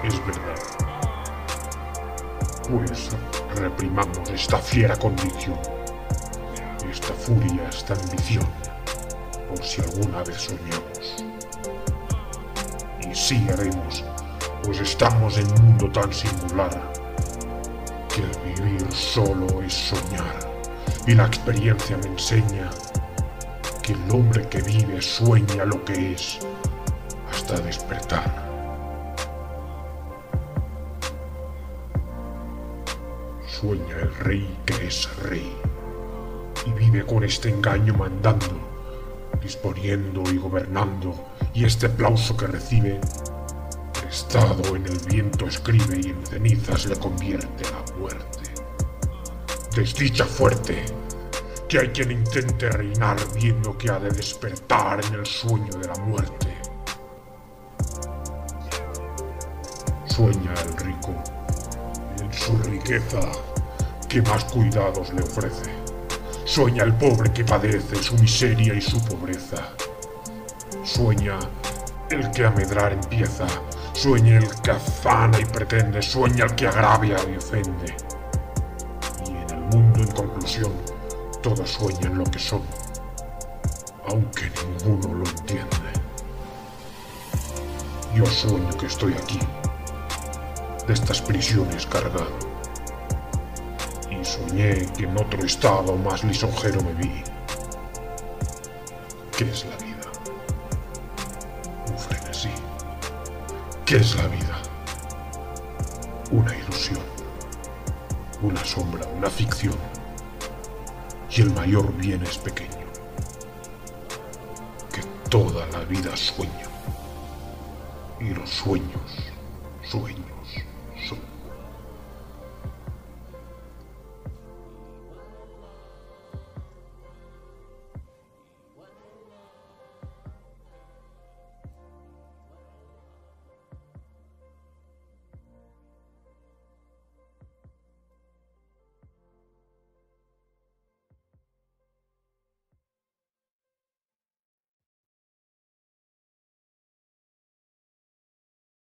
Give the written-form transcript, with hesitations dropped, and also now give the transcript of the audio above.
es verdad. Pues reprimamos esta fiera condición, esta furia, esta ambición, por si alguna vez soñamos. Y sí haremos, pues estamos en un mundo tan singular, que el vivir solo es soñar, y la experiencia me enseña que el hombre que vive sueña lo que es, hasta despertar. Sueña el rey que es rey, y vive con este engaño mandando, disponiendo y gobernando, y este aplauso que recibe, prestado en el viento escribe y en cenizas le convierte la muerte. Desdicha fuerte, que hay quien intente reinar viendo que ha de despertar en el sueño de la muerte. Sueña el rico en su riqueza, que más cuidados le ofrece. Sueña el pobre que padece su miseria y su pobreza. Sueña el que a medrar empieza. Sueña el que afana y pretende. Sueña el que agravia y ofende. Y en el mundo, en conclusión, todos sueñan lo que son, aunque ninguno lo entiende. Yo sueño que estoy aquí, de estas prisiones cargado. Y soñé que en otro estado más lisonjero me vi. ¿Qué es la vida? Un frenesí. ¿Qué es la vida? Una ilusión, una sombra, una ficción. Y el mayor bien es pequeño, que toda la vida sueño, y los sueños, sueño.